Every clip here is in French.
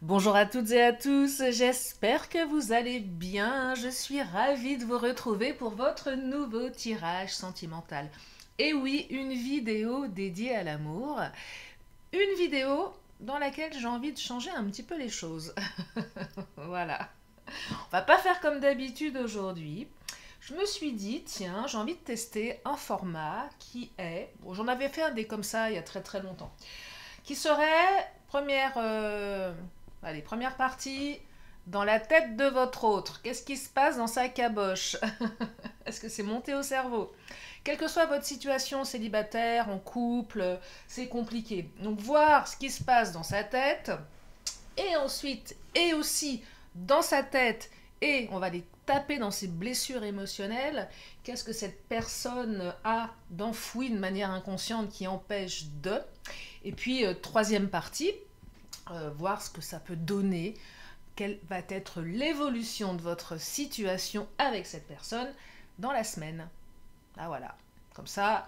Bonjour à toutes et à tous, j'espère que vous allez bien. Je suis ravie de vous retrouver pour votre nouveau tirage sentimental. Et oui, une vidéo dédiée à l'amour. Une vidéo dans laquelle j'ai envie de changer un petit peu les choses. Voilà. On va pas faire comme d'habitude aujourd'hui. Je me suis dit, tiens, j'ai envie de tester un format qui est... Bon, j'en avais fait un des comme ça il y a très très longtemps. Qui serait première partie dans la tête de votre autre. Qu'est-ce qui se passe dans sa caboche? Est-ce que c'est monté au cerveau? Quelle que soit votre situation, célibataire, en couple, c'est compliqué. Donc voir ce qui se passe dans sa tête, et ensuite, et aussi dans sa tête, et on va les taper dans ses blessures émotionnelles. Qu'est-ce que cette personne a d'enfoui de manière inconsciente qui empêche de... Et puis, troisième partie, voir ce que ça peut donner, quelle va être l'évolution de votre situation avec cette personne dans la semaine. Ah voilà, comme ça,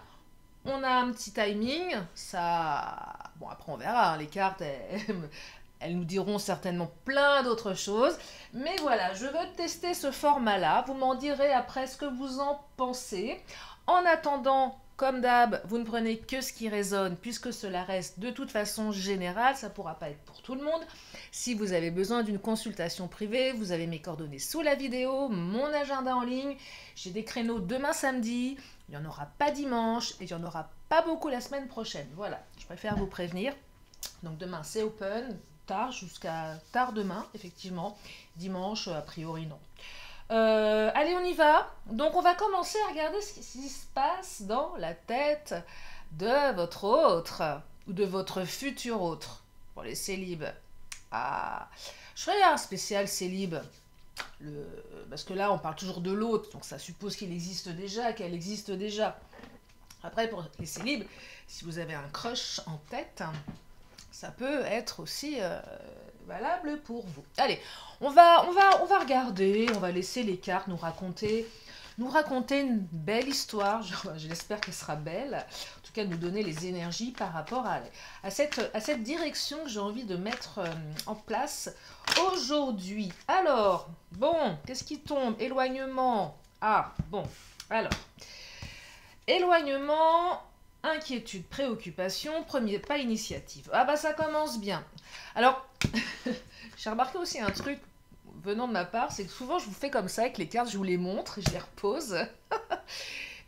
on a un petit timing, ça... Bon, après on verra, hein, les cartes, elles nous diront certainement plein d'autres choses. Mais voilà, je veux tester ce format-là. Vous m'en direz après ce que vous en pensez. En attendant, comme d'hab, vous ne prenez que ce qui résonne, puisque cela reste de toute façon général, ça ne pourra pas être pour tout le monde. Si vous avez besoin d'une consultation privée, vous avez mes coordonnées sous la vidéo, mon agenda en ligne. J'ai des créneaux demain samedi, il n'y en aura pas dimanche, et il n'y en aura pas beaucoup la semaine prochaine. Voilà, je préfère vous prévenir. Donc demain c'est open, tard jusqu'à tard demain, effectivement. Dimanche, a priori non. Allez, on y va. Donc on va commencer à regarder ce qui se passe dans la tête de votre autre ou de votre futur autre. Pour les célibes. Ah, je ferai un spécial célib. Parce que là, on parle toujours de l'autre, donc ça suppose qu'il existe déjà, qu'elle existe déjà. Après, pour les célibes, si vous avez un crush en tête, ça peut être aussi valable pour vous. Allez, on va regarder, on va laisser les cartes nous raconter une belle histoire. Je l'espère qu'elle sera belle. En tout cas, nous donner les énergies par rapport à cette direction que j'ai envie de mettre en place aujourd'hui. Alors, bon, qu'est-ce qui tombe? Éloignement. Ah, bon, alors, éloignement, inquiétude, préoccupation, premier pas, initiative. Ah bah ça commence bien. Alors, j'ai remarqué aussi un truc venant de ma part, c'est que souvent je vous fais comme ça avec les cartes, je vous les montre, je les repose.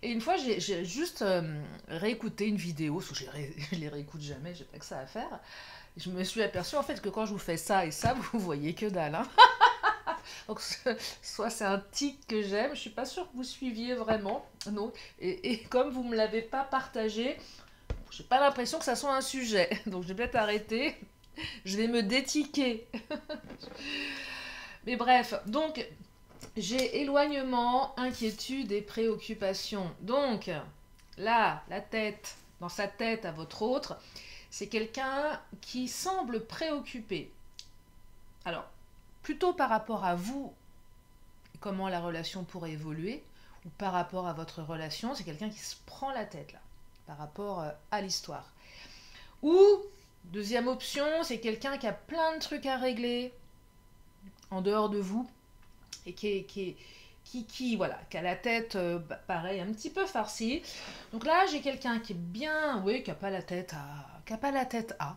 Et une fois, j'ai juste réécouté une vidéo, parce que je les réécoute jamais, j'ai pas que ça à faire. Et je me suis aperçue en fait que quand je vous fais ça et ça, vous voyez que dalle. Hein. Donc, soit c'est un tic que j'aime, je suis pas sûre que vous suiviez vraiment. Non. Et comme vous me l'avez pas partagé, j'ai pas l'impression que ça soit un sujet. Donc je vais peut-être arrêter. Je vais me détiquer. Mais bref, donc j'ai éloignement, inquiétude et préoccupation. Donc là, la tête, dans sa tête à votre autre, c'est quelqu'un qui semble préoccupé. Alors, plutôt par rapport à vous, comment la relation pourrait évoluer, ou par rapport à votre relation, c'est quelqu'un qui se prend la tête là, par rapport à l'histoire. Ou, deuxième option, c'est quelqu'un qui a plein de trucs à régler en dehors de vous et voilà, qui a la tête, pareil, un petit peu farcie. Donc là, j'ai quelqu'un qui est bien, oui, qui n'a pas la tête à,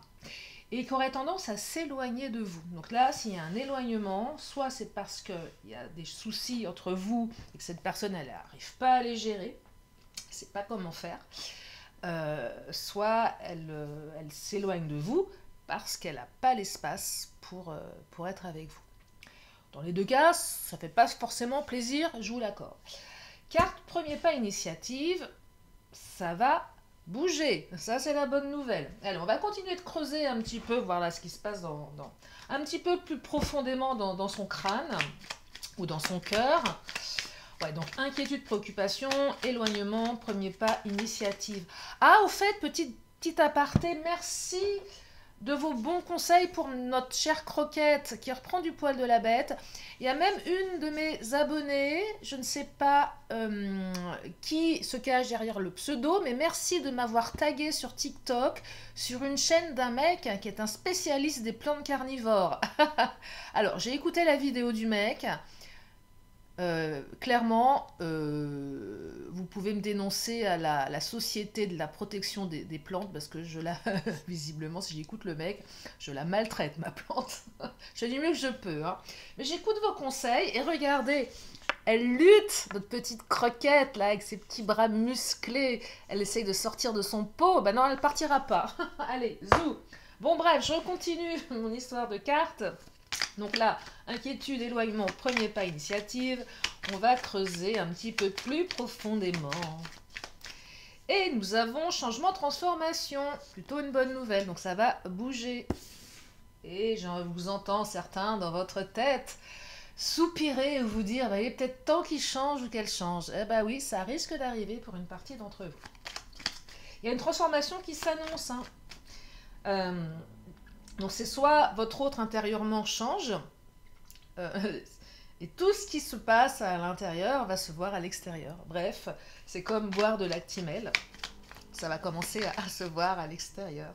et qui aurait tendance à s'éloigner de vous. Donc là, s'il y a un éloignement, soit c'est parce qu'il y a des soucis entre vous et que cette personne, elle n'arrive pas à les gérer, elle ne sait pas comment faire, soit elle s'éloigne de vous parce qu'elle n'a pas l'espace pour être avec vous. Dans les deux cas, ça ne fait pas forcément plaisir, je vous l'accorde. Carte premier pas initiative, ça va bouger. Ça, c'est la bonne nouvelle. Allez, on va continuer de creuser un petit peu, voir là ce qui se passe un petit peu plus profondément dans son crâne ou dans son cœur. Ouais, donc inquiétude, préoccupation, éloignement, premier pas, initiative. Ah, au fait, petit aparté, merci de vos bons conseils pour notre chère Croquette qui reprend du poil de la bête. Il y a même une de mes abonnées, je ne sais pas qui se cache derrière le pseudo, mais merci de m'avoir tagué sur TikTok sur une chaîne d'un mec qui est un spécialiste des plantes carnivores. Alors, j'ai écouté la vidéo du mec. Clairement, vous pouvez me dénoncer à la société de la protection des plantes parce que je la, visiblement, si j'écoute le mec, je la maltraite ma plante. Je fais du mieux que je peux, hein. Mais j'écoute vos conseils et regardez, elle lutte, notre petite Croquette là avec ses petits bras musclés. Elle essaye de sortir de son pot. Ben non, elle partira pas. Allez, zou. Bon bref, je continue mon histoire de cartes. Donc là, inquiétude, éloignement, premier pas, initiative. On va creuser un petit peu plus profondément. Et nous avons changement, transformation. Plutôt une bonne nouvelle, donc ça va bouger. Et je vous entends certains dans votre tête soupirer ou vous dire, bah, il est peut-être temps qu'il change ou qu'elle change. Eh ben oui, ça risque d'arriver pour une partie d'entre vous. Il y a une transformation qui s'annonce, hein. Donc c'est soit votre autre intérieurement change, et tout ce qui se passe à l'intérieur va se voir à l'extérieur. Bref, c'est comme boire de l'actimel, ça va commencer à se voir à l'extérieur.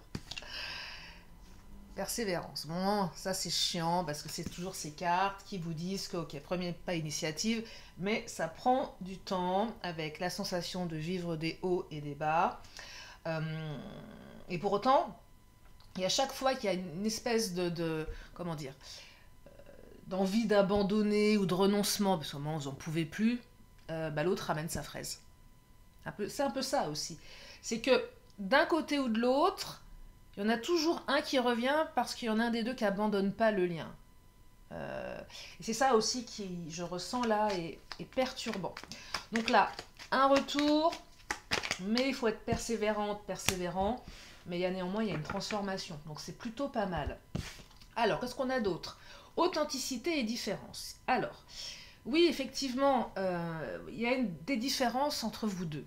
Persévérance. Bon, ça c'est chiant parce que c'est toujours ces cartes qui vous disent que, ok, premier pas initiative, mais ça prend du temps avec la sensation de vivre des hauts et des bas. Et pour autant, et à chaque fois qu'il y a une espèce comment dire, d'envie d'abandonner ou de renoncement, parce qu'au moment où vous n'en pouvez plus, bah, l'autre ramène sa fraise. C'est un peu ça aussi. C'est que d'un côté ou de l'autre, il y en a toujours un qui revient parce qu'il y en a un des deux qui n'abandonne pas le lien. Et c'est ça aussi qui, je ressens là, est perturbant. Donc là, un retour, mais il faut être persévérante, persévérant. Mais néanmoins, il y a une transformation. Donc c'est plutôt pas mal. Alors, qu'est-ce qu'on a d'autre? Authenticité et différence. Alors, oui, effectivement, il y a des différences entre vous deux.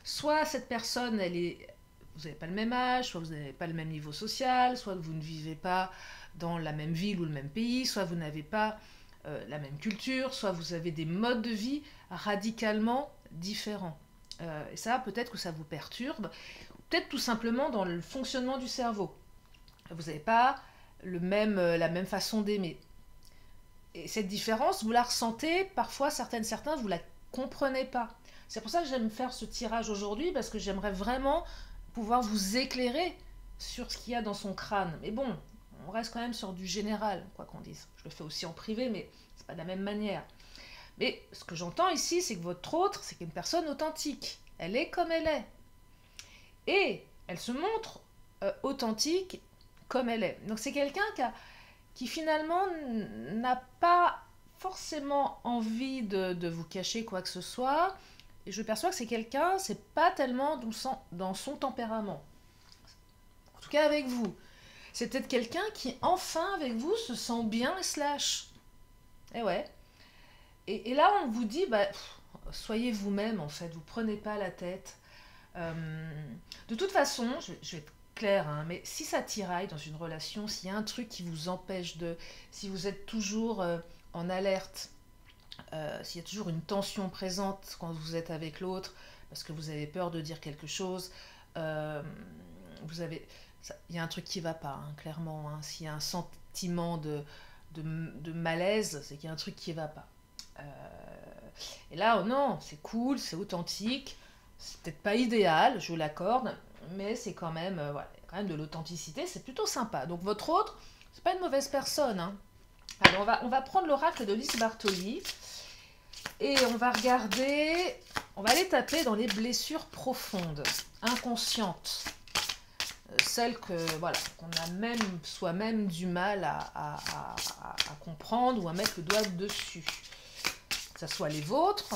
Soit cette personne, vous n'avez pas le même âge, soit vous n'avez pas le même niveau social, soit vous ne vivez pas dans la même ville ou le même pays, soit vous n'avez pas la même culture, soit vous avez des modes de vie radicalement différents. Et ça, peut-être que ça vous perturbe. Peut-être tout simplement dans le fonctionnement du cerveau. Vous n'avez pas la même façon d'aimer. Et cette différence, vous la ressentez, parfois certains, vous ne la comprenez pas. C'est pour ça que j'aime faire ce tirage aujourd'hui, parce que j'aimerais vraiment pouvoir vous éclairer sur ce qu'il y a dans son crâne. Mais bon, on reste quand même sur du général, quoi qu'on dise. Je le fais aussi en privé, mais c'est pas de la même manière. Mais ce que j'entends ici, c'est que votre autre, c'est une personne authentique. Elle est comme elle est. Et elle se montre authentique comme elle est. Donc c'est quelqu'un qui finalement n'a pas forcément envie de vous cacher quoi que ce soit. Et je perçois que c'est quelqu'un, c'est pas tellement dans son tempérament. En tout cas avec vous. C'est peut-être quelqu'un qui, enfin, avec vous, se sent bien et se lâche. Et ouais. Et là, on vous dit, bah, soyez vous-même, en fait. Vous prenez pas la tête. De toute façon, je vais être claire, hein, mais si ça tiraille dans une relation, s'il y a un truc qui vous empêche si vous êtes toujours en alerte, s'il y a toujours une tension présente quand vous êtes avec l'autre, parce que vous avez peur de dire quelque chose, il y a un truc qui va pas, hein, clairement. Hein. S'il y a un sentiment de malaise, c'est qu'il y a un truc qui va pas. Et là, oh non, c'est cool, c'est authentique. C'est peut-être pas idéal, je vous l'accorde, mais c'est quand même, voilà, quand même de l'authenticité, c'est plutôt sympa. Donc votre autre, c'est pas une mauvaise personne. Hein. Alors on va prendre l'oracle de Lise Bartoli et on va regarder, on va aller taper dans les blessures profondes, inconscientes, celles voilà, qu'on a soi-même du mal à comprendre ou à mettre le doigt dessus. Que ce soit les vôtres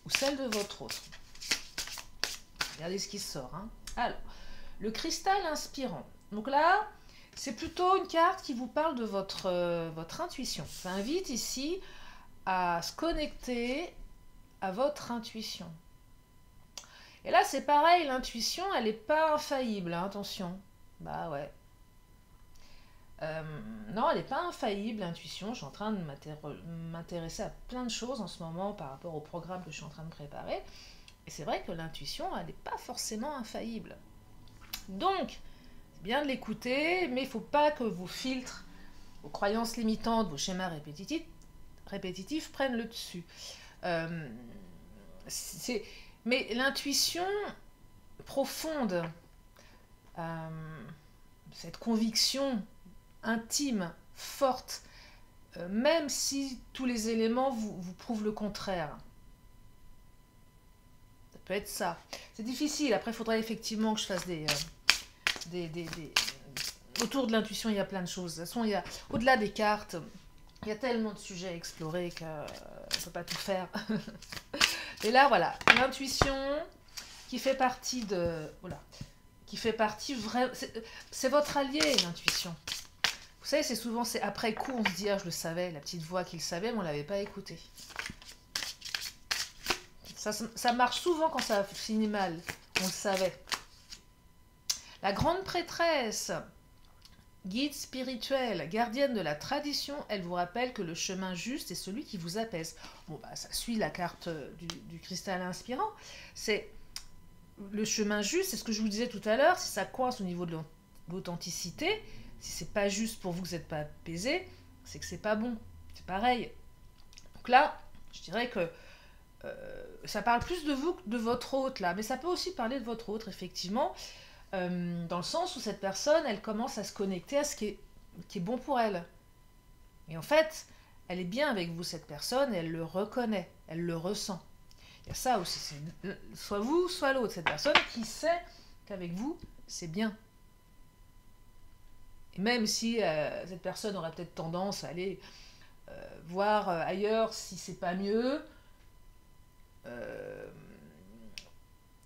ou celles de votre autre. Regardez ce qui sort. Hein. Alors, le cristal inspirant. Donc là, c'est plutôt une carte qui vous parle de votre intuition. Ça invite ici à se connecter à votre intuition. Et là, c'est pareil, l'intuition, elle n'est pas infaillible, hein, attention. Bah ouais. Euh, non, elle n'est pas infaillible, l'intuition. Je suis en train de m'intéresser à plein de choses en ce moment par rapport au programme que je suis en train de préparer. Et c'est vrai que l'intuition, elle n'est pas forcément infaillible. Donc, c'est bien de l'écouter, mais il ne faut pas que vos filtres, vos croyances limitantes, vos schémas répétitifs prennent le dessus. Euh, c'est- mais l'intuition profonde, euh, cette conviction intime, forte, même si tous les éléments vous prouvent le contraire. Ça peut être ça. C'est difficile. Après, il faudrait effectivement que je fasse des. Autour de l'intuition, il y a plein de choses. De toute façon, au-delà des cartes, il y a tellement de sujets à explorer qu'on ne peut pas tout faire. Et là, voilà, l'intuition qui fait partie de. Voilà, qui fait partie vraiment. C'est votre allié, l'intuition. Vous savez, c'est après coup, on se dit, ah, je le savais, la petite voix qu'il savait, mais on ne l'avait pas écouté. Ça marche souvent quand ça finit mal, on le savait. La grande prêtresse, guide spirituelle, gardienne de la tradition, elle vous rappelle que le chemin juste est celui qui vous apaise. Bon, bah, ça suit la carte du cristal inspirant. C'est le chemin juste, c'est ce que je vous disais tout à l'heure, si ça coince au niveau de l'authenticité, si c'est pas juste pour vous que vous n'êtes pas apaisé, c'est que c'est pas bon. C'est pareil. Donc là, je dirais que ça parle plus de vous que de votre hôte là, mais ça peut aussi parler de votre autre, effectivement, dans le sens où cette personne, elle commence à se connecter à ce qui est bon pour elle. Et en fait, elle est bien avec vous, cette personne, et elle le reconnaît, elle le ressent. Il y a ça aussi, c'est soit vous, soit l'autre, cette personne qui sait qu'avec vous, c'est bien. Et même si cette personne aurait peut-être tendance à aller voir ailleurs si c'est pas mieux, euh,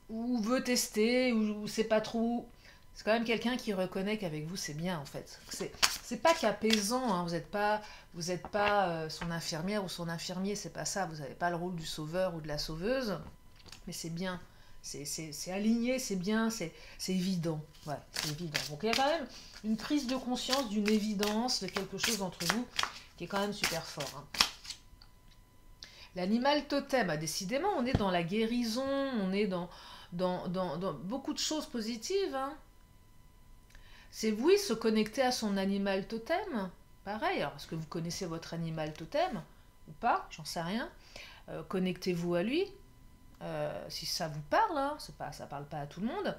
ou veut tester, ou c'est pas trop. C'est quand même quelqu'un qui reconnaît qu'avec vous c'est bien en fait. C'est pas qu'apaisant, hein. Vous êtes pas son infirmière ou son infirmier, c'est pas ça. Vous n'avez pas le rôle du sauveur ou de la sauveuse, mais c'est bien. C'est aligné, c'est bien, c'est évident. Ouais, c'est évident. Donc il y a quand même une prise de conscience d'une évidence de quelque chose entre vous qui est quand même super fort. Hein. L'animal totem, ah, décidément, on est dans la guérison, on est dans beaucoup de choses positives. Hein. C'est oui, se connecter à son animal totem. Pareil, alors est-ce que vous connaissez votre animal totem ou pas? J'en sais rien. Connectez-vous à lui. Si ça vous parle, hein, ça parle pas à tout le monde.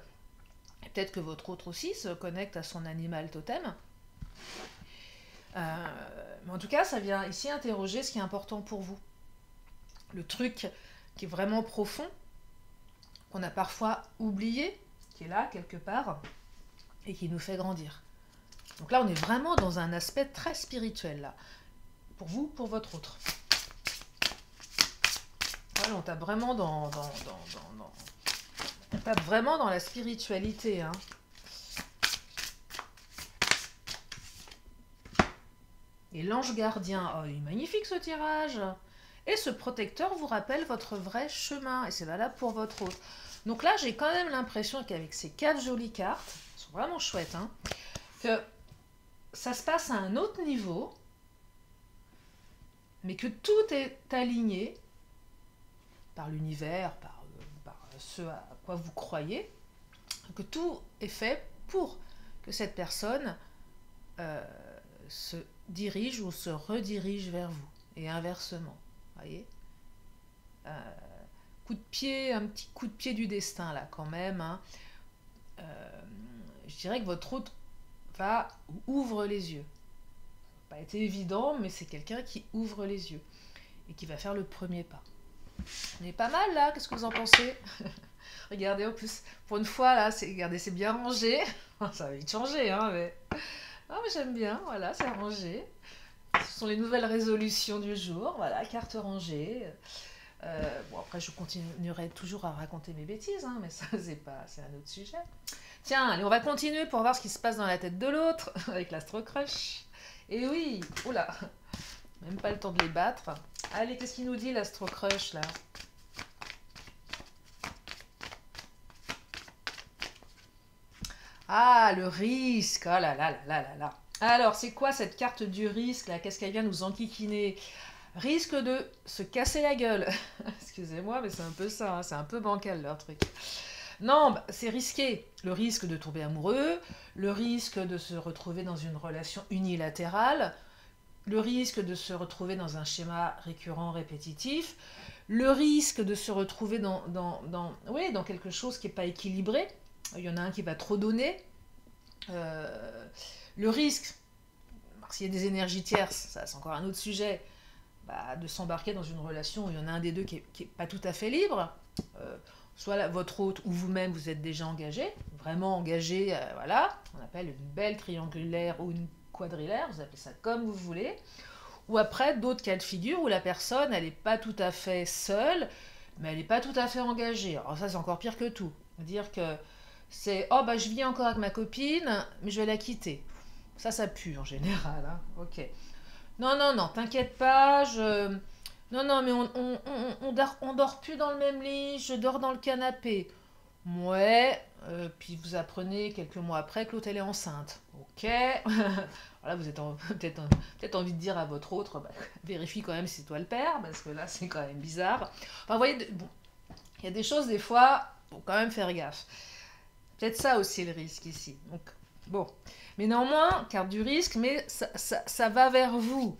Et peut-être que votre autre aussi se connecte à son animal totem. Mais en tout cas, ça vient ici interroger ce qui est important pour vous. Le truc qui est vraiment profond, qu'on a parfois oublié, qui est là quelque part, et qui nous fait grandir. Donc là, on est vraiment dans un aspect très spirituel, là. Pour vous, pour votre autre. Voilà, on tape vraiment on tape vraiment dans la spiritualité. Hein. Et l'ange gardien, oh, il est magnifique ce tirage. Et ce protecteur vous rappelle votre vrai chemin. Et c'est valable pour votre autre. Donc là, j'ai quand même l'impression qu'avec ces 4 jolies cartes, elles sont vraiment chouettes, hein, que ça se passe à un autre niveau, mais que tout est aligné par l'univers, par ce à quoi vous croyez, que tout est fait pour que cette personne se dirige ou se redirige vers vous, et inversement. Voyez, coup de pied, un petit coup de pied du destin là quand même. Hein. Je dirais que votre hôte ouvre les yeux. Ça n'a pas été évident, mais c'est quelqu'un qui ouvre les yeux et qui va faire le premier pas. On est pas mal là, qu'est-ce que vous en pensez? Regardez, en plus, pour une fois là, regardez, c'est bien rangé. Ça va vite changer, hein, mais. Non, mais j'aime bien, voilà, c'est rangé. Ce sont les nouvelles résolutions du jour, voilà, carte rangée. Bon, après, je continuerai toujours à raconter mes bêtises, hein, mais ça, c'est un autre sujet. Tiens, allez, on va continuer pour voir ce qui se passe dans la tête de l'autre, avec l'Astro Crush. Et oui, oula, même pas le temps de les battre. Allez, qu'est-ce qu'il nous dit l'Astro Crush, là? Ah, le risque, oh là là là là là là. Alors, c'est quoi cette carte du risque là? Qu'est-ce qu'elle vient nous enquiquiner? Risque de se casser la gueule. Excusez-moi, mais c'est un peu ça, hein, c'est un peu bancal leur truc. Non, bah, c'est risqué. Le risque de tomber amoureux, le risque de se retrouver dans une relation unilatérale, le risque de se retrouver dans un schéma récurrent, répétitif, le risque de se retrouver oui, dans quelque chose qui n'est pas équilibré. Il y en a un qui va trop donner. Euh, le risque, s'il y a des énergies tierces, ça c'est encore un autre sujet, bah, de s'embarquer dans une relation où il y en a un des deux qui est pas tout à fait libre. Euh, Soit votre hôte ou vous-même, vous êtes déjà engagé, vraiment engagé, voilà, on appelle une belle triangulaire ou une quadrilaire, vous appelez ça comme vous voulez. Ou après, d'autres cas de figure où la personne, elle n'est pas tout à fait seule, mais elle n'est pas tout à fait engagée. Alors ça, c'est encore pire que tout. Dire que c'est, oh bah je vis encore avec ma copine, mais je vais la quitter. Ça pue en général, hein. Ok. Non, non, non, t'inquiète pas, je... Non, non, mais on dort plus dans le même lit, je dors dans le canapé. Ouais, puis vous apprenez quelques mois après que l'autre elle est enceinte. Ok. Voilà, vous êtes peut-être envie de dire à votre autre, bah, vérifie quand même si c'est toi le père, parce que là c'est quand même bizarre. Enfin, vous voyez, bon, il y a des choses des fois, faut quand même faire gaffe. Peut-être ça aussi le risque ici. Donc, bon. Mais néanmoins, carte du risque, mais ça va vers vous.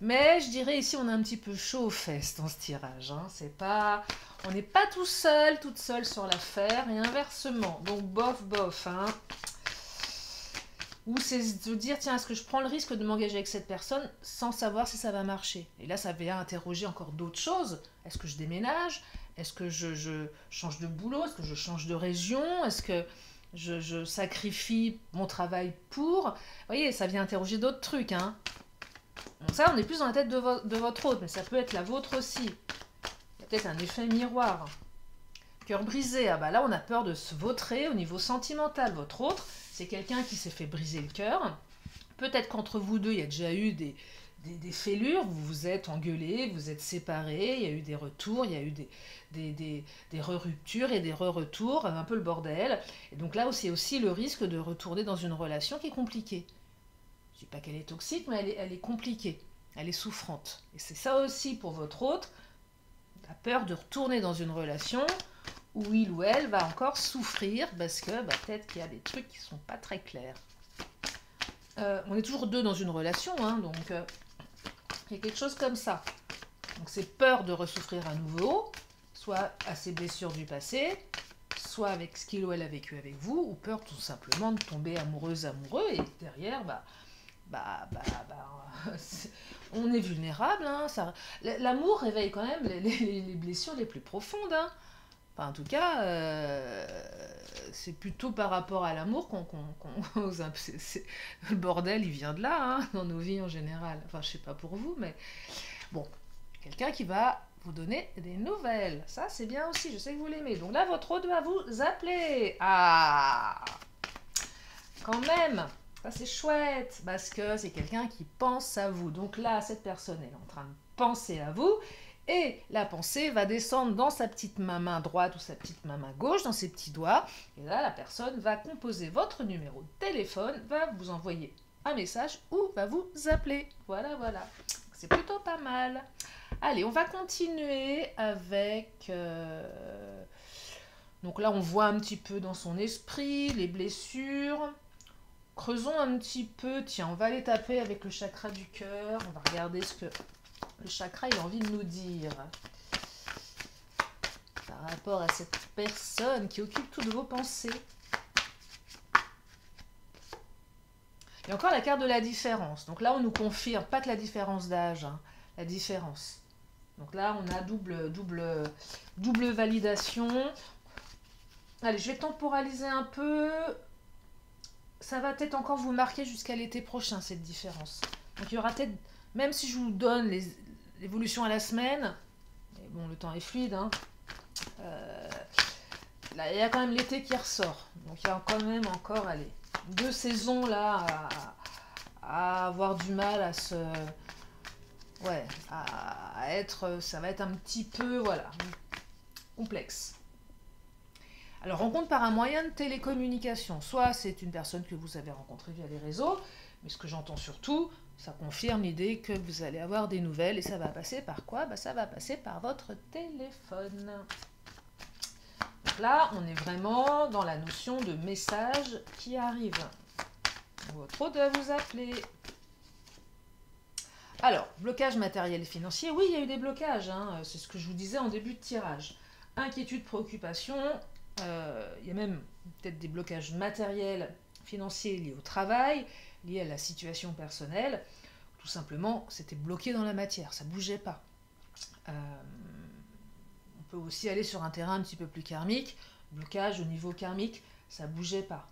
Mais je dirais ici, on est un petit peu chaud aux fesses dans ce tirage, hein. C'est pas, on n'est pas tout seul, toute seule sur l'affaire, et inversement. Donc bof, bof, hein. Ou c'est de dire, tiens, est-ce que je prends le risque de m'engager avec cette personne sans savoir si ça va marcher? Et là, ça vient interroger encore d'autres choses. Est-ce que je déménage? Est-ce que je change de boulot? Est-ce que je change de région? Est-ce que je sacrifie mon travail pour... Vous voyez, ça vient interroger d'autres trucs, hein. Donc ça, on est plus dans la tête de votre autre, mais ça peut être la vôtre aussi. Il y a peut-être un effet miroir. Cœur brisé, ah bah là on a peur de se vautrer au niveau sentimental. Votre autre, c'est quelqu'un qui s'est fait briser le cœur. Peut-être qu'entre vous deux, il y a déjà eu des fêlures, vous vous êtes engueulés, vous êtes séparés, il y a eu des retours, il y a eu des re-ruptures et des re-retours, un peu le bordel. Et donc là, c'est aussi le risque de retourner dans une relation qui est compliquée. Je ne dis pas qu'elle est toxique, mais elle est compliquée, elle est souffrante. Et c'est ça aussi pour votre autre, la peur de retourner dans une relation où il ou elle va encore souffrir parce que bah, peut-être qu'il y a des trucs qui ne sont pas très clairs. On est toujours deux dans une relation, hein, donc il y a quelque chose comme ça. Donc c'est peur de ressouffrir à nouveau, soit à ses blessures du passé, soit avec ce qu'il ou elle a vécu avec vous, ou peur tout simplement de tomber amoureuse, amoureux, et derrière, on est vulnérable. Hein, l'amour réveille quand même les blessures les plus profondes. Hein. Enfin, en tout cas, c'est plutôt par rapport à l'amour le bordel, il vient de là, hein, dans nos vies en général. Enfin, je sais pas pour vous, mais bon, quelqu'un qui va vous donner des nouvelles. Ça, c'est bien aussi, je sais que vous l'aimez. Donc là, votre hôte va vous appeler. Ah, quand même, ça c'est chouette, parce que c'est quelqu'un qui pense à vous. Donc là, cette personne est en train de penser à vous. Et la pensée va descendre dans sa petite main droite ou sa petite main gauche, dans ses petits doigts. Et là, la personne va composer votre numéro de téléphone, va vous envoyer un message ou va vous appeler. Voilà, voilà. C'est plutôt pas mal. Allez, on va continuer avec... Donc là, on voit un petit peu dans son esprit les blessures. Creusons un petit peu. Tiens, on va aller taper avec le chakra du cœur. On va regarder ce que le chakra il a envie de nous dire par rapport à cette personne qui occupe toutes vos pensées. Il y a encore la carte de la différence. Donc là, on nous confirme, pas que la différence d'âge, hein, la différence. Donc là, on a double validation. Allez, je vais temporaliser un peu. Ça va peut-être encore vous marquer jusqu'à l'été prochain, cette différence. Donc il y aura peut-être, même si je vous donne l'évolution à la semaine, mais bon, le temps est fluide, hein, là, il y a quand même l'été qui ressort. Donc il y a quand même encore, allez, 2 saisons là à avoir du mal à se... Ouais, à être... Ça va être un petit peu, voilà, complexe. Alors, rencontre par un moyen de télécommunication. Soit c'est une personne que vous avez rencontrée via les réseaux, Mais ce que j'entends surtout, ça confirme l'idée que vous allez avoir des nouvelles et ça va passer par quoi? Bah, ça va passer par votre téléphone. Donc là, on est vraiment dans la notion de message qui arrive. Votre hôte va vous appeler. Alors, blocage matériel et financier. Oui, il y a eu des blocages, hein. C'est ce que je vous disais en début de tirage. Inquiétude, préoccupation. Il y a même peut-être des blocages matériels, financiers liés au travail, liés à la situation personnelle. Tout simplement, c'était bloqué dans la matière, ça ne bougeait pas. On peut aussi aller sur un terrain un petit peu plus karmique. Blocage au niveau karmique, ça ne bougeait pas.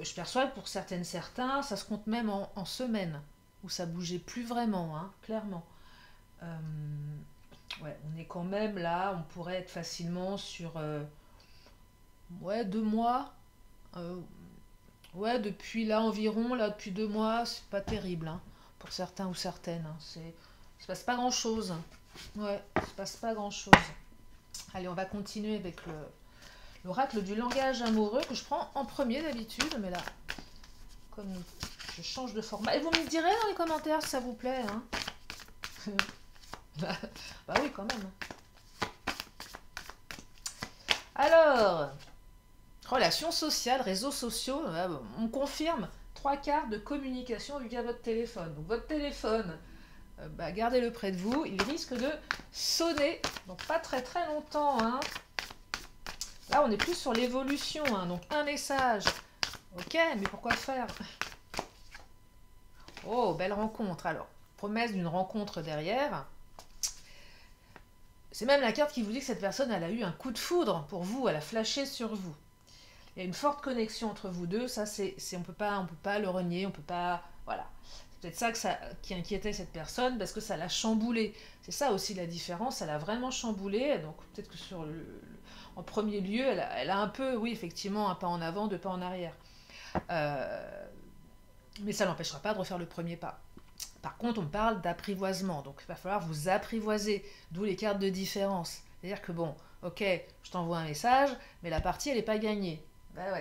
Je perçois que pour certains, ça se compte même en semaines, où ça bougeait plus vraiment, hein, clairement. Ouais, on est quand même là, on pourrait être facilement sur 2 mois. Ouais, depuis là environ, là depuis 2 mois, c'est pas terrible, hein, pour certains ou certaines. Hein, il se passe pas grand-chose. Ouais, il se passe pas grand-chose. Allez, on va continuer avec l'oracle du langage amoureux que je prends en premier d'habitude, mais là, comme je change de format. Et vous me direz dans les commentaires si ça vous plaît. Hein. Bah oui, quand même. Alors, relations sociales, réseaux sociaux, on confirme 3/4 de communication via votre téléphone. Donc votre téléphone, gardez-le près de vous, il risque de sonner, donc pas très très longtemps. Hein. Là, on est plus sur l'évolution, hein, donc un message. Ok, mais pourquoi faire? Oh, belle rencontre. Alors, promesse d'une rencontre derrière. C'est même la carte qui vous dit que cette personne, elle a eu un coup de foudre pour vous, elle a flashé sur vous. Il y a une forte connexion entre vous deux, ça on peut pas le renier, on peut pas, voilà. C'est peut-être qui inquiétait cette personne parce que ça l'a chamboulé. C'est ça aussi la différence, elle a vraiment chamboulé. Donc peut-être que en premier lieu, elle a un peu, oui effectivement, un pas en avant, 2 pas en arrière. Mais ça l'empêchera pas de refaire le premier pas. Par contre, on parle d'apprivoisement, donc il va falloir vous apprivoiser, d'où les cartes de différence. C'est-à-dire que bon, ok, je t'envoie un message, mais la partie, elle n'est pas gagnée. Ben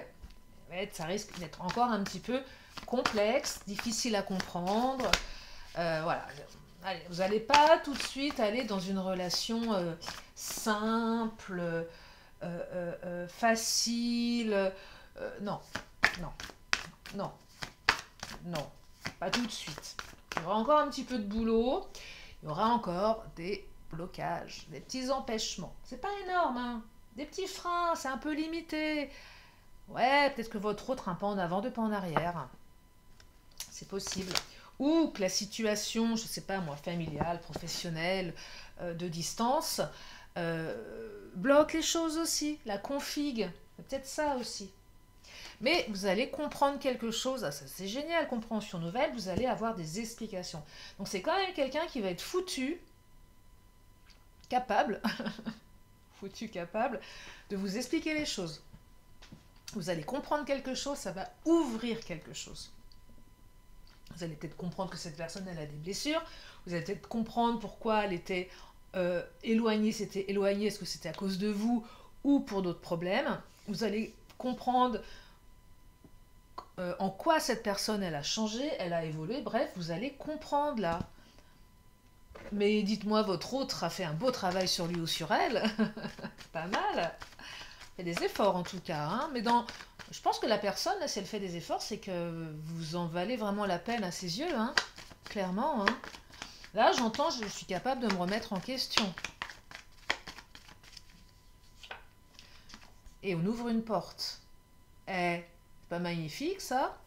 ouais, ça risque d'être encore un petit peu complexe, difficile à comprendre. Voilà, allez, vous n'allez pas tout de suite aller dans une relation simple, facile. Non, non, non, non, pas tout de suite. Il y aura encore un petit peu de boulot, il y aura encore des blocages, des petits empêchements. C'est pas énorme, hein. Des petits freins, c'est un peu limité. Ouais, peut-être que votre autre un pas en avant, 2 pas en arrière. C'est possible. Ou que la situation, je sais pas moi, familiale, professionnelle, de distance, bloque les choses aussi. La config, c'est peut-être ça aussi. Mais vous allez comprendre quelque chose, ça c'est génial, compréhension nouvelle, vous allez avoir des explications. Donc c'est quand même quelqu'un qui va être capable, capable de vous expliquer les choses. Vous allez comprendre quelque chose, ça va ouvrir quelque chose. Vous allez peut-être comprendre que cette personne, elle a des blessures, vous allez peut-être comprendre pourquoi elle était éloignée, est-ce que c'était à cause de vous ou pour d'autres problèmes. Vous allez comprendre en quoi cette personne, elle a changé, elle a évolué, bref, vous allez comprendre là. Mais dites-moi, votre autre a fait un beau travail sur lui ou sur elle. Pas mal. Fait des efforts en tout cas. Hein. Mais je pense que la personne, là, si elle fait des efforts, c'est que vous en valez vraiment la peine à ses yeux. Hein. Clairement. Hein. Là, j'entends, je suis capable de me remettre en question. Et on ouvre une porte. C'est pas magnifique, ça?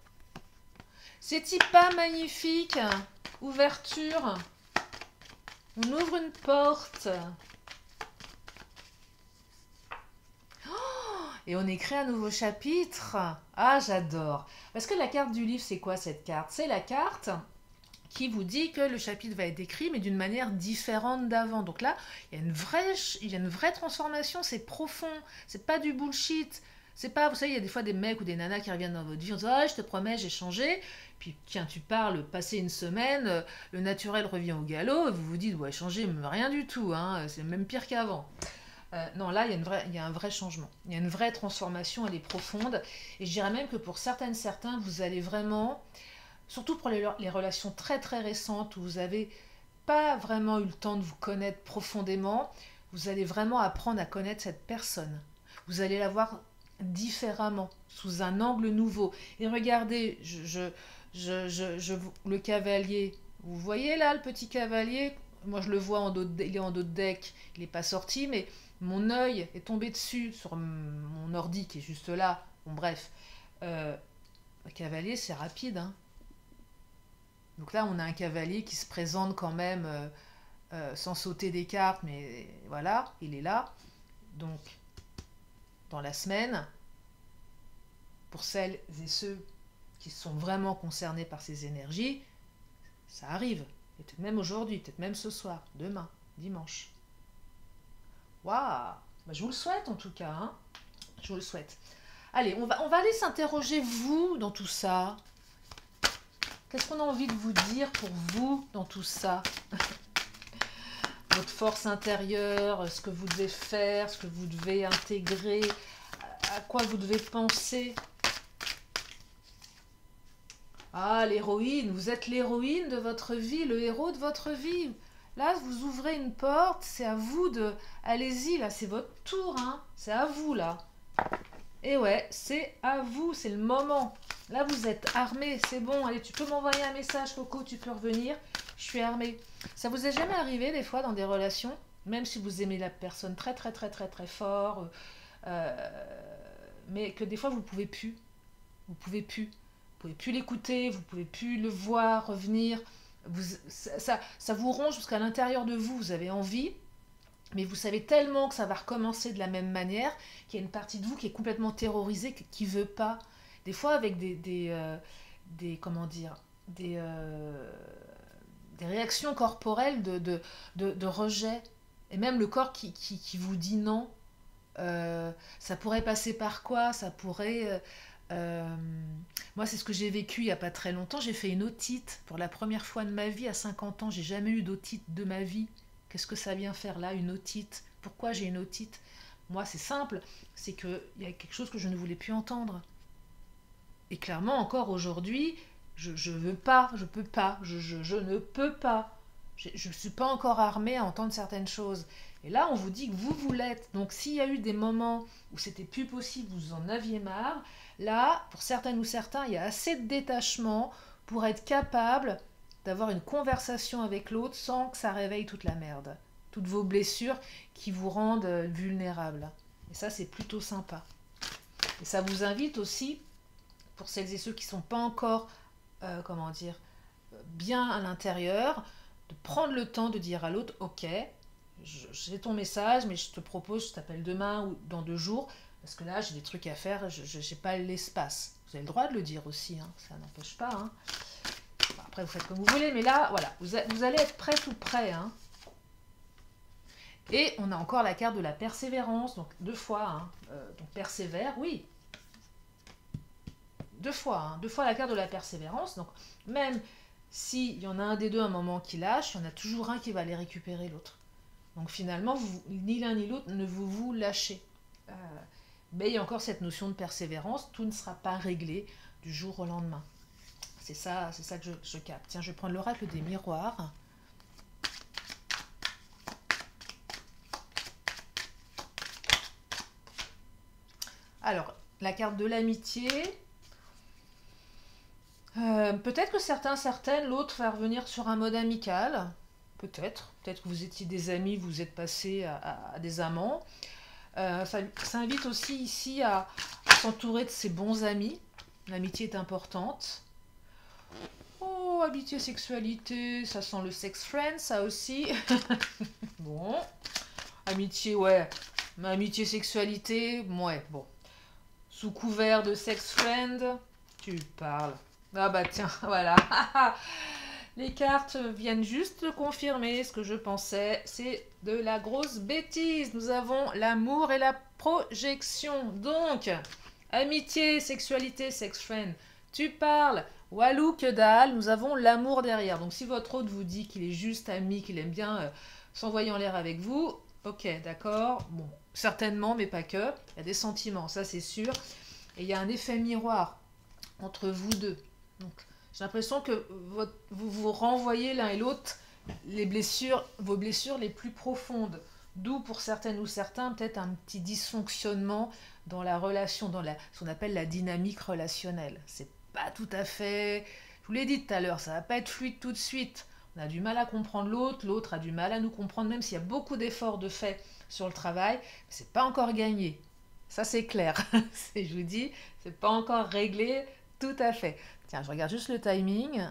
C'est-il pas magnifique? Ouverture. On ouvre une porte. Et on écrit un nouveau chapitre. Ah, j'adore. Parce que la carte du livre, c'est quoi cette carte? C'est la carte qui vous dit que le chapitre va être écrit, mais d'une manière différente d'avant. Donc là, il y a une vraie transformation, c'est profond, c'est pas du bullshit. C'est pas, vous savez, il y a des fois des mecs ou des nanas qui reviennent dans votre vie en disant « Ah, je te promets, j'ai changé ». Puis, tiens, tu parles, passé une semaine, le naturel revient au galop, et vous vous dites « Ouais, changé, mais rien du tout, hein, c'est même pire qu'avant ». Non, là, il y a un vrai changement. Il y a une vraie transformation, elle est profonde. Et je dirais même que pour certains, vous allez vraiment surtout pour les relations très très récentes où vous n'avez pas vraiment eu le temps de vous connaître profondément, vous allez vraiment apprendre à connaître cette personne. Vous allez la voir différemment, sous un angle nouveau. Et regardez, le cavalier. Vous voyez là le petit cavalier? Moi je le vois il est en dos de deck, il n'est pas sorti, mais mon œil est tombé dessus sur mon ordi qui est juste là. Bon bref, le cavalier c'est rapide, hein. Donc là on a un cavalier qui se présente quand même sans sauter des cartes, mais voilà, il est là. Donc dans la semaine, pour celles et ceux qui sont vraiment concernés par ces énergies, ça arrive. Et peut-être même aujourd'hui, peut-être même ce soir, demain, dimanche. Waouh! Bah, je vous le souhaite en tout cas, hein. Je vous le souhaite. Allez, on va aller s'interroger, vous, dans tout ça. Qu'est-ce qu'on a envie de vous dire pour vous dans tout ça? Votre force intérieure, ce que vous devez faire, ce que vous devez intégrer, à quoi vous devez penser. Ah, l'héroïne, vous êtes l'héroïne de votre vie, le héros de votre vie. Là, vous ouvrez une porte, c'est à vous de... Allez-y, là, c'est votre tour, hein. C'est à vous, là. Et ouais, c'est à vous, c'est le moment. Là, vous êtes armé, c'est bon. Allez, tu peux m'envoyer un message, Coco, tu peux revenir. Je suis armée. Ça vous est jamais arrivé, des fois, dans des relations, même si vous aimez la personne très, très, très, très, très fort, mais que des fois, vous pouvez plus. Vous pouvez plus. Vous pouvez plus l'écouter, vous pouvez plus le voir revenir. Ça vous ronge parce qu'à l'intérieur de vous, vous avez envie, mais vous savez tellement que ça va recommencer de la même manière qu'il y a une partie de vous qui est complètement terrorisée, qui ne veut pas. Des fois avec comment dire, des réactions corporelles de rejet. Et même le corps qui vous dit non. Ça pourrait passer par quoi? Ça pourrait... moi, c'est ce que j'ai vécu il n'y a pas très longtemps. J'ai fait une otite pour la première fois de ma vie à 50 ans. J'ai jamais eu d'otite de ma vie. Qu'est-ce que ça vient faire là, une otite? Pourquoi j'ai une otite? Moi, c'est simple. C'est qu'il y a quelque chose que je ne voulais plus entendre. Et clairement, encore aujourd'hui, je veux pas, je peux pas, je ne peux pas. Je ne suis pas encore armée à entendre certaines choses. Et là, on vous dit que vous l'êtes. Donc, s'il y a eu des moments où c'était plus possible, vous en aviez marre, là, pour certaines ou certains, il y a assez de détachement pour être capable d'avoir une conversation avec l'autre sans que ça réveille toute la merde. Toutes vos blessures qui vous rendent vulnérables. Et ça, c'est plutôt sympa. Et ça vous invite aussi, pour celles et ceux qui ne sont pas encore, comment dire, bien à l'intérieur, de prendre le temps de dire à l'autre, ok, j'ai ton message, mais je te propose, je t'appelle demain ou dans 2 jours, parce que là, j'ai des trucs à faire, je n'ai pas l'espace. Vous avez le droit de le dire aussi, hein, ça n'empêche pas. Hein. Après, vous faites comme vous voulez, mais là, voilà, vous allez être prêt ou prêt. Hein. Et on a encore la carte de la persévérance, donc 2 fois. Hein, donc persévère, oui. 2 fois, hein, 2 fois la carte de la persévérance. Donc même s'il y en a un des deux à un moment qui lâche, il y en a toujours un qui va aller récupérer l'autre. Donc finalement, ni l'un ni l'autre ne vous lâchez. Mais il y a encore cette notion de persévérance, tout ne sera pas réglé du jour au lendemain. C'est ça que je capte. Tiens, je vais prendre l'oracle des miroirs. Alors, la carte de l'amitié. Peut-être que certaines, l'autre va revenir sur un mode amical. Peut-être que vous étiez des amis, vous êtes passés à des amants. Ça invite aussi ici à s'entourer de ses bons amis. L'amitié est importante. Oh, amitié, sexualité, ça sent le sex friend, ça aussi. Bon. Amitié, ouais. Mais amitié, sexualité, ouais, bon. Sous couvert de sex friend, tu parles. Ah bah tiens, voilà. Les cartes viennent juste de confirmer ce que je pensais. C'est de la grosse bêtise. Nous avons l'amour et la projection. Donc, amitié, sexualité, sex friend, tu parles. Walou, que dalle, nous avons l'amour derrière. Donc, si votre hôte vous dit qu'il est juste ami, qu'il aime bien s'envoyer en l'air avec vous, ok, d'accord. Bon, certainement, mais pas que. Il y a des sentiments, ça c'est sûr. Et il y a un effet miroir entre vous deux. Donc, J'ai l'impression que vous vous renvoyez l'un et l'autre vos blessures les plus profondes. D'où pour certaines ou certains peut-être un petit dysfonctionnement dans la relation, ce qu'on appelle la dynamique relationnelle. C'est pas tout à fait, je vous l'ai dit tout à l'heure, ça va pas être fluide tout de suite. On a du mal à comprendre l'autre, l'autre a du mal à nous comprendre, même s'il y a beaucoup d'efforts de fait sur le travail, c'est pas encore gagné. Ça c'est clair. Je vous dis, c'est pas encore réglé tout à fait. Tiens, je regarde juste le timing.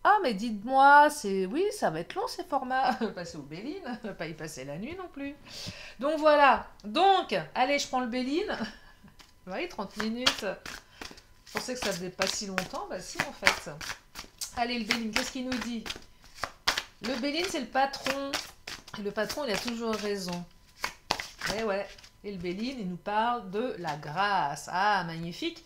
Ah, mais dites-moi, oui, ça va être long ces formats. Passer au Béline, on va pas y passer la nuit non plus. Donc voilà. Donc, allez, je prends le Béline. Oui, 30 minutes. Je pensais que ça faisait pas si longtemps. Bah si, en fait. Allez, le Béline, qu'est-ce qu'il nous dit? Le Béline, c'est le patron. Et le patron, il a toujours raison. Eh ouais. Et le Béline, il nous parle de la grâce. Ah, magnifique.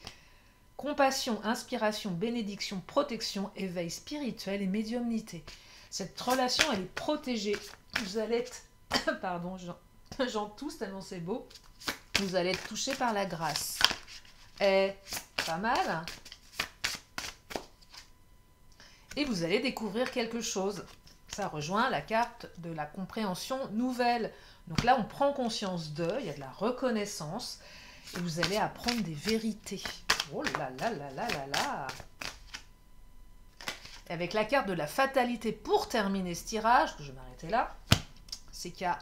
Compassion, inspiration, bénédiction, protection, éveil spirituel et médiumnité. Cette relation, elle est protégée. Vous allez être... Pardon, j'en tousse tellement c'est beau. Vous allez être touché par la grâce. Eh, pas mal. Et vous allez découvrir quelque chose. Ça rejoint la carte de la compréhension nouvelle. Donc là, on prend conscience il y a de la reconnaissance. Et vous allez apprendre des vérités. Oh là là là là là là. Et avec la carte de la fatalité pour terminer ce tirage, je vais m'arrêter là, c'est qu'il y a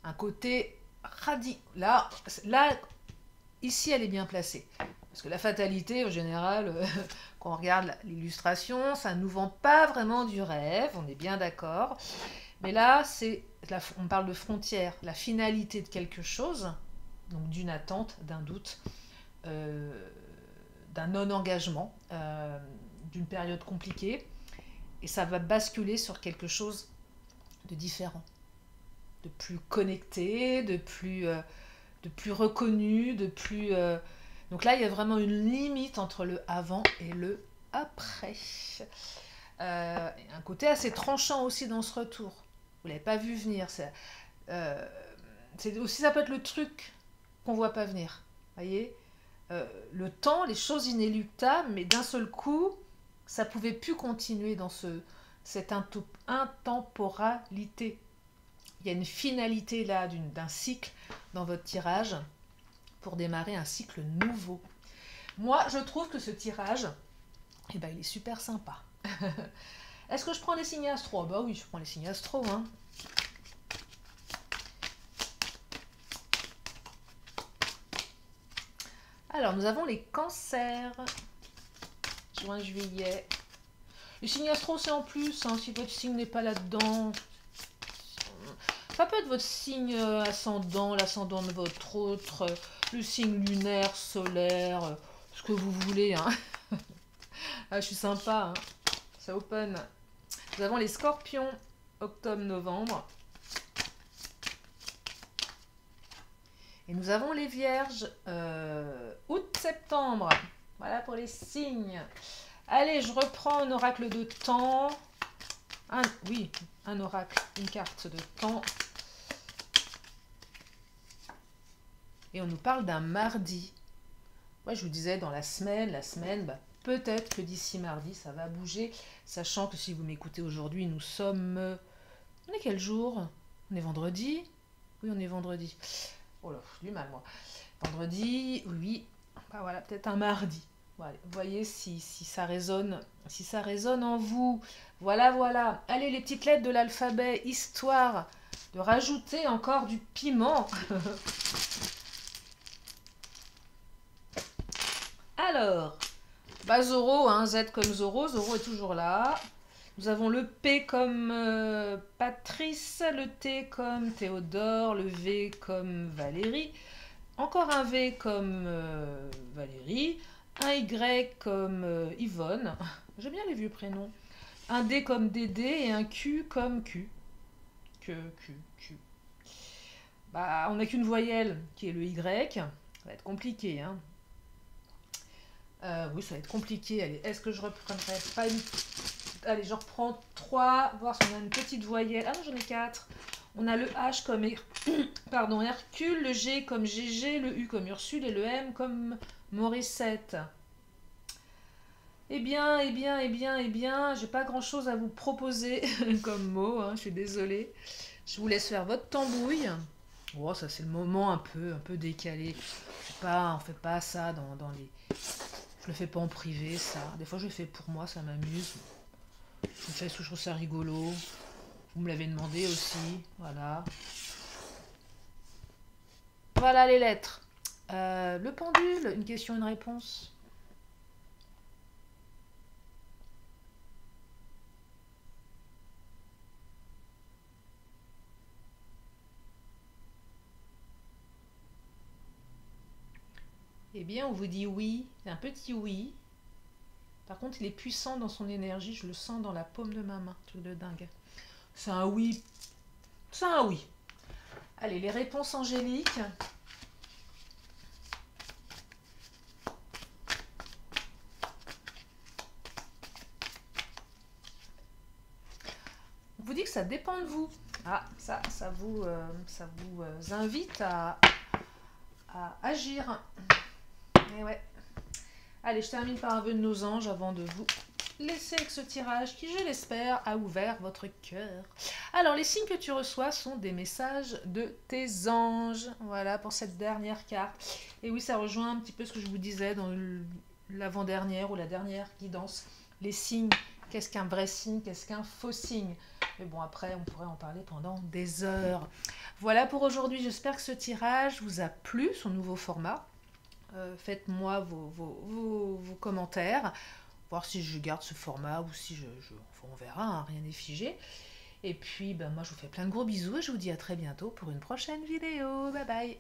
un côté radical. Là, ici, elle est bien placée. Parce que la fatalité, en général, quand on regarde l'illustration, ça ne nous vend pas vraiment du rêve, on est bien d'accord. Mais là, on parle de frontière, la finalité de quelque chose, donc d'une attente, d'un doute, d'un non-engagement, d'une période compliquée, et ça va basculer sur quelque chose de différent, de plus connecté, de plus reconnu, de plus... Donc là, il y a vraiment une limite entre le avant et le après. Un côté assez tranchant aussi dans ce retour. Vous ne l'avez pas vu venir. Aussi, ça peut être le truc qu'on ne voit pas venir. Voyez, le temps, les choses inéluctables, mais d'un seul coup, ça ne pouvait plus continuer dans cette intemporalité. Il y a une finalité là d'un cycle dans votre tirage pour démarrer un cycle nouveau. Moi, je trouve que ce tirage, eh ben, il est super sympa. Est-ce que je prends les signes astro? Bah oui, je prends les signes astro. Hein. Alors, nous avons les cancers. Juin, juillet. Les signes astro, c'est en plus. Hein, si votre signe n'est pas là-dedans. Ça peut être votre signe ascendant, l'ascendant de votre autre, le signe lunaire, solaire, ce que vous voulez. Hein. Ah, je suis sympa. Hein. C'est open. Nous avons les scorpions, octobre-novembre. Et nous avons les vierges, août-septembre. Voilà pour les signes. Allez, je reprends un oracle de temps. Oui, un oracle, une carte de temps. Et on nous parle d'un mardi. Moi, je vous disais, dans la semaine, bah, peut-être que d'ici mardi, ça va bouger. Sachant que si vous m'écoutez aujourd'hui, nous sommes... on est quel jour? On est vendredi? Oui, on est vendredi. Oh là, du mal, moi. Vendredi, oui. Bah, voilà, peut-être un mardi. Voilà. Vous voyez si ça résonne en vous. Voilà, voilà. Allez, les petites lettres de l'alphabet, histoire de rajouter encore du piment. Alors, bah Zoro, hein, Z comme Zoro. Zoro est toujours là. Nous avons le P comme Patrice, le T comme Théodore, le V comme Valérie, encore un V comme Valérie, un Y comme Yvonne, j'aime bien les vieux prénoms, un D comme Dédé et un Q comme Q. Q. Bah, on n'a qu'une voyelle qui est le Y, ça va être compliqué, hein. Oui, ça va être compliqué. Allez, est-ce que je reprendrai pas une... Allez, je reprends 3, voir si on a une petite voyelle. Ah non, j'en ai 4. On a le H comme pardon, Hercule, le G comme GG, le U comme Ursule et le M comme Morissette. Eh bien, j'ai pas grand-chose à vous proposer comme mot, hein, je suis désolée. Je vous laisse faire votre tambouille. Oh, ça c'est le moment un peu décalé. On fait pas ça dans les... Je le fais pas en privé, ça. Des fois je le fais pour moi, ça m'amuse. Je le fais parce que je trouve ça rigolo. Vous me l'avez demandé aussi, voilà. Voilà les lettres. Le pendule, une question, une réponse. Eh bien, on vous dit oui, un petit oui. Par contre, il est puissant dans son énergie, je le sens dans la paume de ma main, truc de dingue. C'est un oui, c'est un oui. Allez, les réponses angéliques. On vous dit que ça dépend de vous. Ah, ça vous invite à agir. Et ouais. Allez, je termine par un vœu de nos anges avant de vous laisser avec ce tirage qui, je l'espère, a ouvert votre cœur. Alors, les signes que tu reçois sont des messages de tes anges. Voilà pour cette dernière carte. Et oui, ça rejoint un petit peu ce que je vous disais dans l'avant-dernière ou la dernière guidance. Les signes, qu'est-ce qu'un vrai signe, qu'est-ce qu'un faux signe. Mais bon, après, on pourrait en parler pendant des heures. Voilà pour aujourd'hui. J'espère que ce tirage vous a plu, son nouveau format. Faites-moi vos commentaires, voir si je garde ce format ou si enfin, on verra, hein, rien n'est figé. Et puis, ben, moi, je vous fais plein de gros bisous et je vous dis à très bientôt pour une prochaine vidéo. Bye bye.